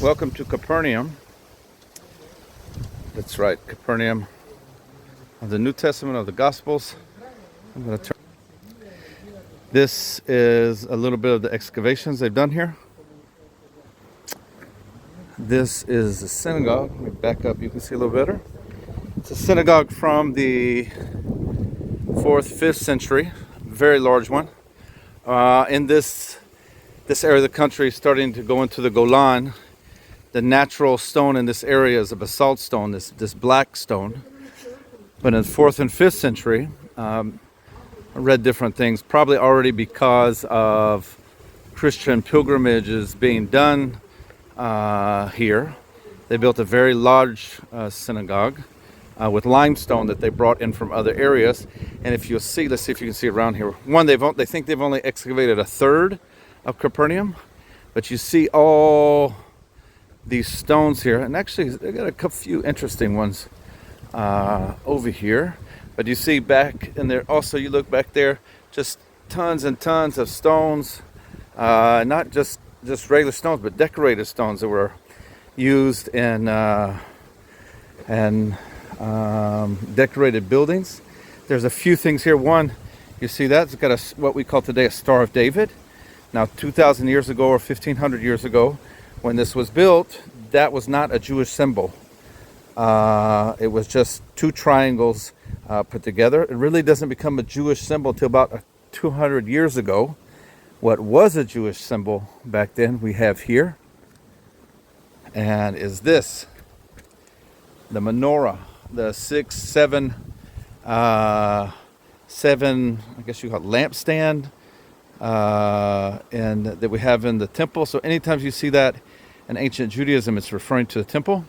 Welcome to Capernaum. That's right, Capernaum of the New Testament of the Gospels. I'm going to turn. This is a little bit of the excavations they've done here. This is the synagogue. Let me back up, you can see a little better. It's a synagogue from the 4th, 5th century, very large one. In this area of the country, starting to go into the Golan, the natural stone in this area is a basalt stone, this black stone. But in the 4th and 5th century, I read different things, probably already because of Christian pilgrimages being done here. They built a very large synagogue with limestone that they brought in from other areas. And if you'll see, let's see if you can see around here. One, they think they've only excavated a third of Capernaum, but you see all these stones here, and actually they got a few interesting ones over here. But you see back in there, also you look back there, just tons and tons of stones, not just regular stones, but decorated stones that were used in decorated buildings. There's a few things here. One, you see that it's got what we call today a Star of David. Now 2,000 years ago or 1,500 years ago, when this was built, that was not a Jewish symbol. It was just two triangles put together. It really doesn't become a Jewish symbol until about 200 years ago. What was a Jewish symbol back then we have here, and is this, the menorah, the seven, I guess you call it lampstand, and that we have in the temple. So anytime you see that in ancient Judaism, it's referring to the temple.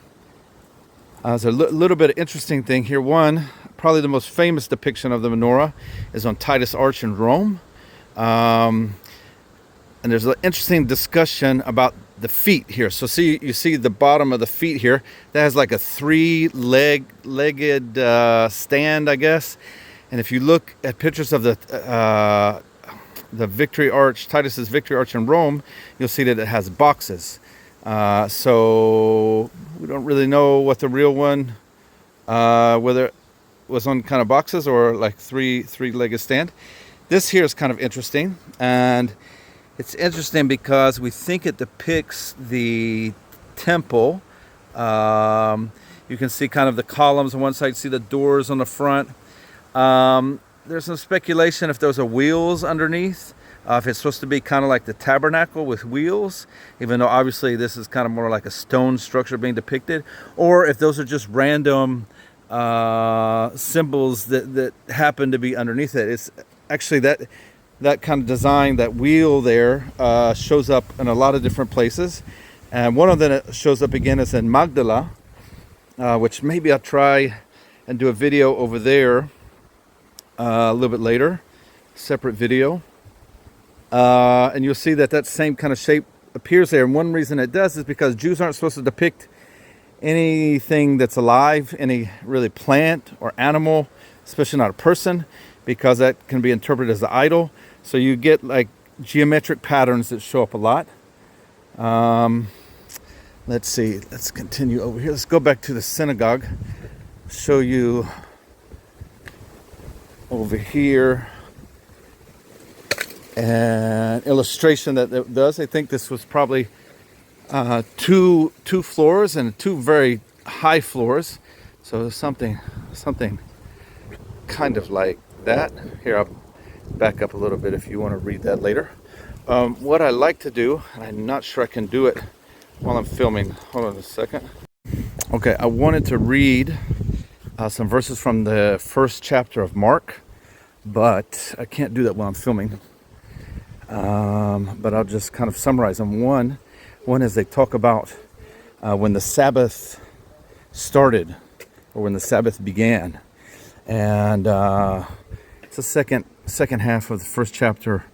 There's a little bit of interesting thing here. One, probably the most famous depiction of the menorah is on Titus Arch in Rome. And there's an interesting discussion about the feet here. So you see the bottom of the feet here. That has like a three-legged stand, I guess. And if you look at pictures of the Victory Arch, Titus's Victory Arch in Rome, you'll see that it has boxes. So we don't really know what the real one, whether it was on kind of boxes or like three-legged stand. This here is kind of interesting, and it's interesting because we think it depicts the temple. You can see kind of the columns on one side, see the doors on the front. There's some speculation if those are wheels underneath. If it's supposed to be kind of like the tabernacle with wheels, even though obviously this is kind of more like a stone structure being depicted, or if those are just random symbols that happen to be underneath it. It's actually that kind of design, that wheel there, shows up in a lot of different places. And one of them that shows up again is in Magdala, which maybe I'll try and do a video over there a little bit later, separate video. And you'll see that same kind of shape appears there. And one reason it does is because Jews aren't supposed to depict anything that's alive, any really plant or animal, especially not a person, because that can be interpreted as an idol. So you get like geometric patterns that show up a lot. Let's see. Let's continue over here. Let's go back to the synagogue. Show you over here an illustration that it does. I think this was probably two floors and two very high floors. So something kind of like that. Here, I'll back up a little bit if you want to read that later. What I like to do, and I'm not sure I can do it while I'm filming. Hold on a second. Okay, I wanted to read some verses from the first chapter of Mark, but I can't do that while I'm filming. But I'll just kind of summarize them. One is they talk about when the Sabbath started, or when the Sabbath began. And it's the second half of the first chapter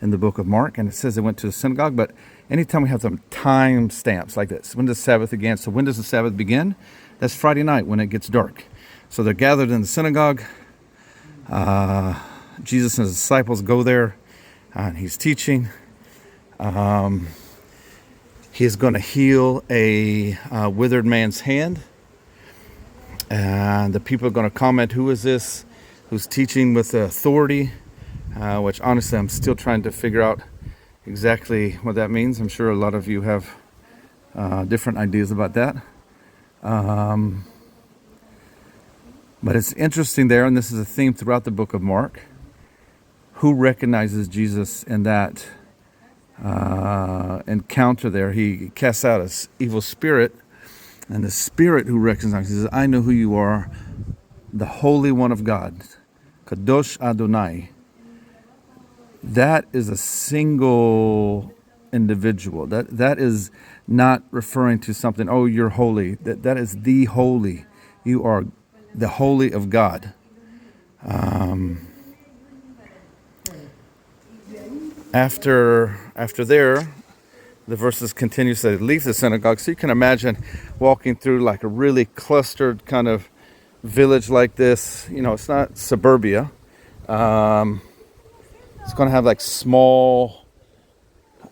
in the book of Mark, and it says they went to the synagogue. But anytime we have some time stamps like this, when does Sabbath begin? So when does the Sabbath begin? That's Friday night when it gets dark. So they're gathered in the synagogue. Jesus and his disciples go there, and he's teaching. He is going to heal a withered man's hand. And the people are going to comment, who is this who's teaching with authority? Which honestly, I'm still trying to figure out exactly what that means. I'm sure a lot of you have different ideas about that. But it's interesting there, and this is a theme throughout the book of Mark. Who recognizes Jesus in that encounter there? He casts out an evil spirit, and the spirit who recognizes, I know who you are, the Holy One of God, Kadosh Adonai. That is a single individual. That is not referring to something, oh, you're holy. That is the holy. You are the holy of God. After there, the verses continue to say, leave the synagogue. So you can imagine walking through like a really clustered kind of village like this. You know, it's not suburbia. It's going to have like small,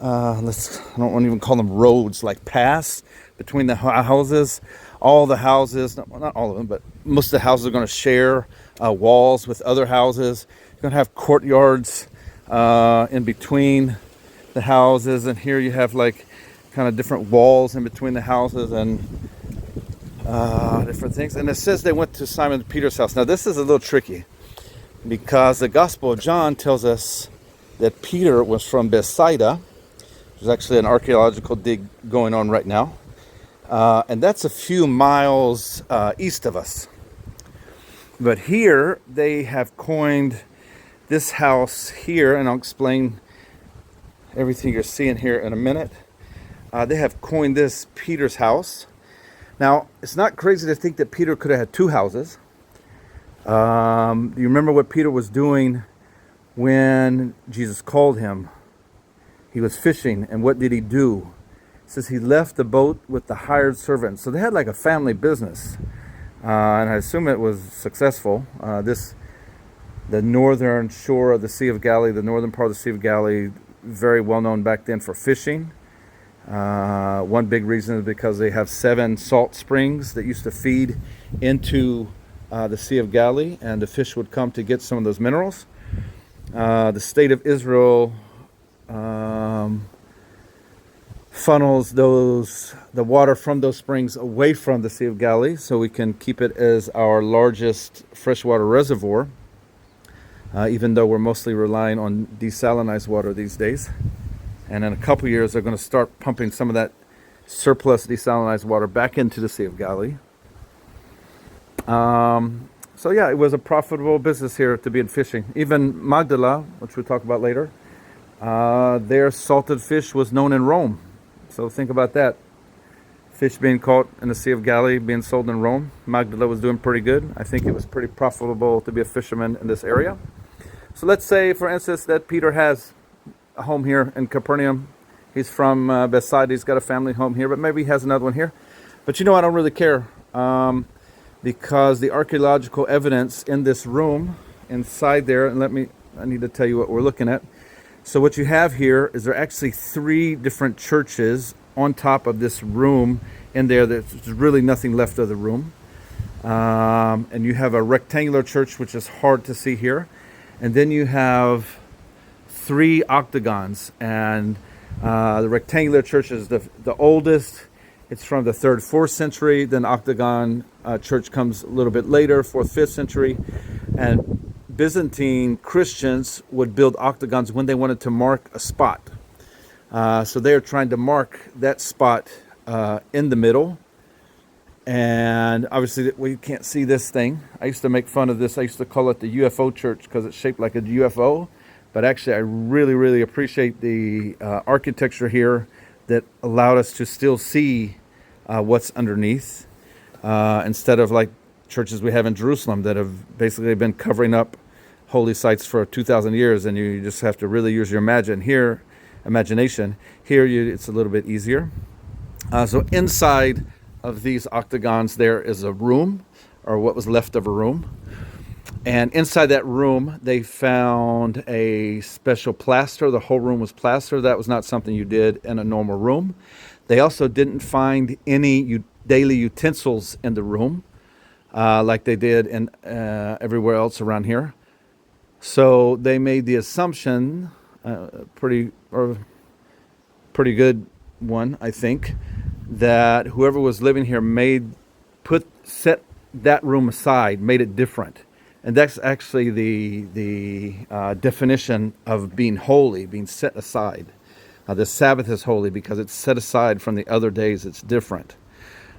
I don't want to even call them roads, like paths between the houses. All the houses, not all of them, but most of the houses are going to share walls with other houses. You're going to have courtyards in between the houses, and here you have like kind of different walls in between the houses and different things. And it says they went to Simon Peter's house. Now this is a little tricky because the Gospel of John tells us that Peter was from Bethsaida. There's actually an archaeological dig going on right now. And that's a few miles east of us. But here they have coined this house here, and I'll explain everything you're seeing here in a minute. They have coined this Peter's house. Now, it's not crazy to think that Peter could have had two houses. Do you remember what Peter was doing when Jesus called him? He was fishing, and what did he do? It says he left the boat with the hired servants. So they had like a family business, and I assume it was successful. The northern shore of the Sea of Galilee, the northern part of the Sea of Galilee, very well known back then for fishing. One big reason is because they have 7 salt springs that used to feed into the Sea of Galilee, and the fish would come to get some of those minerals. The state of Israel funnels the water from those springs away from the Sea of Galilee, so we can keep it as our largest freshwater reservoir, even though we're mostly relying on desalinized water these days. And in a couple years, they're going to start pumping some of that surplus desalinized water back into the Sea of Galilee. So yeah, it was a profitable business here to be in fishing. Even Magdala, which we'll talk about later, their salted fish was known in Rome. So think about that. Fish being caught in the Sea of Galilee, being sold in Rome. Magdala was doing pretty good. I think it was pretty profitable to be a fisherman in this area. So let's say, for instance, that Peter has a home here in Capernaum. He's from Bethsaida. He's got a family home here, but maybe he has another one here. But you know, I don't really care because the archaeological evidence in this room inside there, and I need to tell you what we're looking at. So what you have here is there are actually 3 different churches on top of this room in there. There's really nothing left of the room. And you have a rectangular church, which is hard to see here. And then you have 3 octagons. And the rectangular church is the oldest. It's from the 3rd, 4th century. Then octagon church comes a little bit later, 4th, 5th century. And Byzantine Christians would build octagons when they wanted to mark a spot. So they're trying to mark that spot in the middle. And obviously we can't see this thing. I used to make fun of this. I used to call it the UFO church because it's shaped like a UFO. But actually I really, really appreciate the architecture here that allowed us to still see what's underneath instead of like churches we have in Jerusalem that have basically been covering up holy sites for 2,000 years, and you just have to really use your imagination. Here, it's a little bit easier. So inside of these octagons, there is a room, or what was left of a room. And inside that room, they found a special plaster. The whole room was plastered. That was not something you did in a normal room. They also didn't find any daily utensils in the room like they did in everywhere else around here. So they made the assumption, pretty good one, I think, that whoever was living here set that room aside, made it different. And that's actually the definition of being holy, being set aside. The Sabbath is holy because it's set aside from the other days. It's different.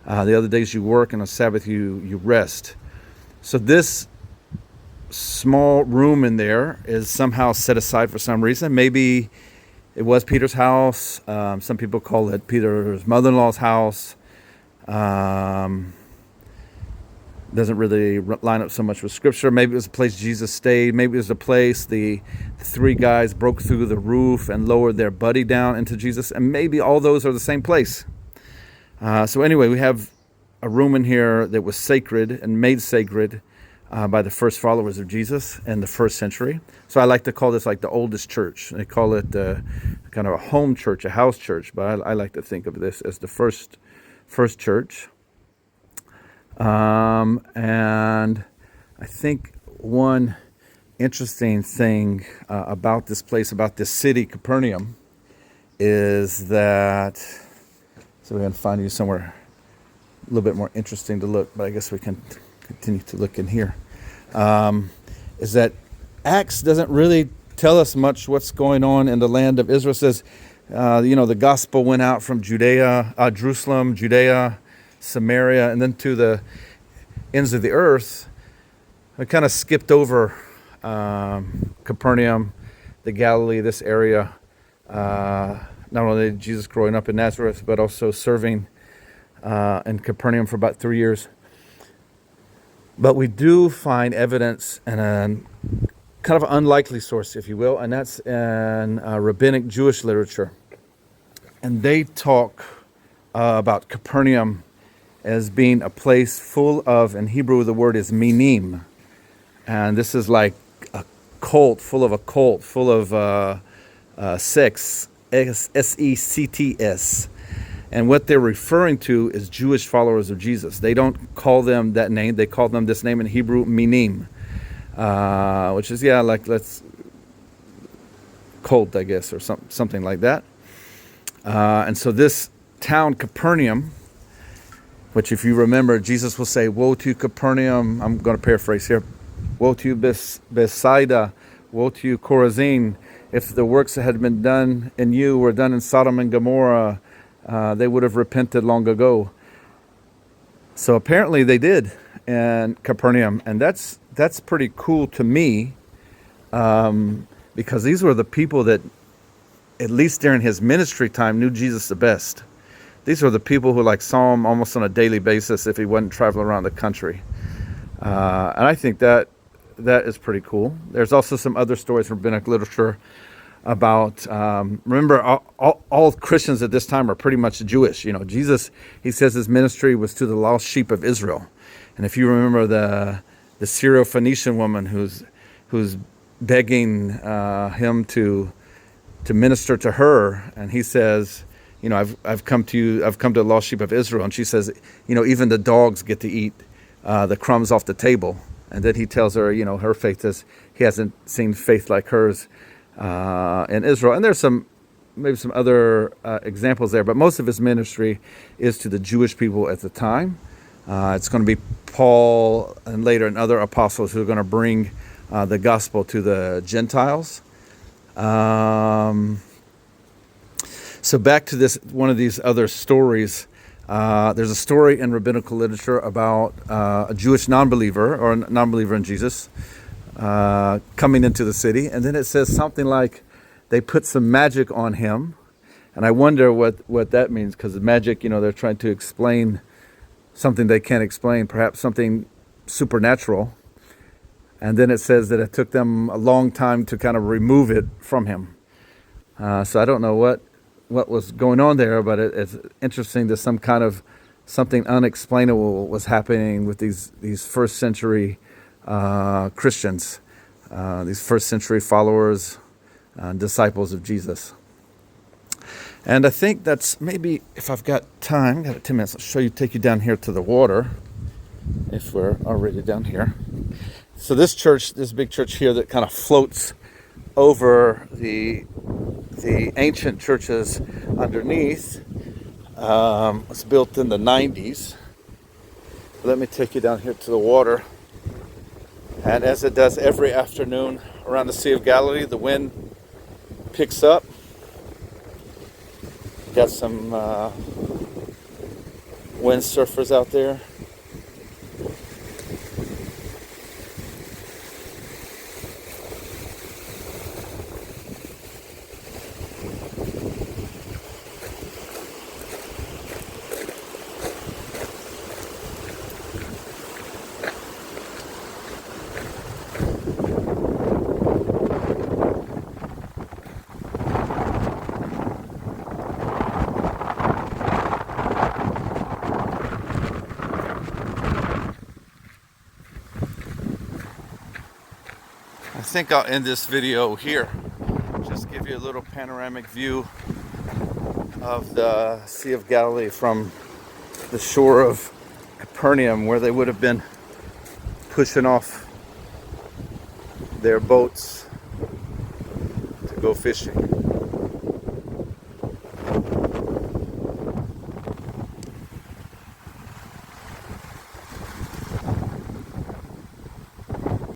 The other days you work, and on Sabbath you rest. So this small room in there is somehow set aside for some reason. Maybe it was Peter's house. Some people call it Peter's mother-in-law's house. Doesn't really line up so much with Scripture. Maybe it was a place Jesus stayed. Maybe it was a place the three guys broke through the roof and lowered their buddy down into Jesus. And maybe all those are the same place. So anyway, we have a room in here that was sacred and made sacred by the first followers of Jesus in the first century. So I like to call this like the oldest church. They call it kind of a home church, a house church, but I like to think of this as the first church. And I think one interesting thing about this place, about this city, Capernaum, is that, so we're going to find you somewhere a little bit more interesting to look, but I guess we can continue to look in here, is that Acts doesn't really tell us much what's going on in the land of Israel. It says, the gospel went out from Jerusalem, Judea, Samaria, and then to the ends of the earth. I kind of skipped over Capernaum, the Galilee, this area. Not only did Jesus growing up in Nazareth, but also serving in Capernaum for about 3 years. But we do find evidence in a kind of unlikely source, if you will, and that's in rabbinic Jewish literature. And they talk about Capernaum as being a place full of, in Hebrew the word is minim, and this is like a cult, full of sects, sects, and what they're referring to is Jewish followers of Jesus. They don't call them that name; they call them this name in Hebrew, minim, which is let's cult, I guess, or something like that. And so this town, Capernaum, which if you remember, Jesus will say, "Woe to Capernaum," I'm going to paraphrase here, "Woe to Bethsaida, woe to you Chorazin, if the works that had been done in you were done in Sodom and Gomorrah, they would have repented long ago." So apparently they did in Capernaum, and that's pretty cool to me, because these were the people that, at least during his ministry time, knew Jesus the best. These were the people who saw him almost on a daily basis if he wasn't traveling around the country. And I think that is pretty cool. There's also some other stories from rabbinic literature about, remember, all Christians at this time are pretty much Jewish. Jesus, he says his ministry was to the lost sheep of Israel. And if you remember the Syro-Phoenician woman who's begging him to minister to her, and he says, I've come to the lost sheep of Israel. And she says, even the dogs get to eat the crumbs off the table. And then he tells her, her faith is, he hasn't seen faith like hers in Israel. And there's maybe some other examples there, but most of his ministry is to the Jewish people at the time. It's going to be Paul and later and other apostles who are going to bring the gospel to the Gentiles. So back to one of these other stories. There's a story in rabbinical literature about a Jewish non-believer or a non-believer in Jesus coming into the city. And then it says something like they put some magic on him. And I wonder what that means, because magic, they're trying to explain something they can't explain, perhaps something supernatural. And then it says that it took them a long time to kind of remove it from him. So I don't know what was going on there, but it's interesting that something unexplainable was happening with these first century Christians, these first century followers, disciples of Jesus. And I think that's maybe, if I've got time, got 10 minutes, I'll show you, take you down here to the water, if we're already down here. So this church, this big church here that kind of floats over the ancient churches underneath, was built in the 90s. Let me take you down here to the water. And as it does every afternoon around the Sea of Galilee, the wind picks up. Got some windsurfers out there. I think I'll end this video here. Just give you a little panoramic view of the Sea of Galilee from the shore of Capernaum, where they would have been pushing off their boats to go fishing.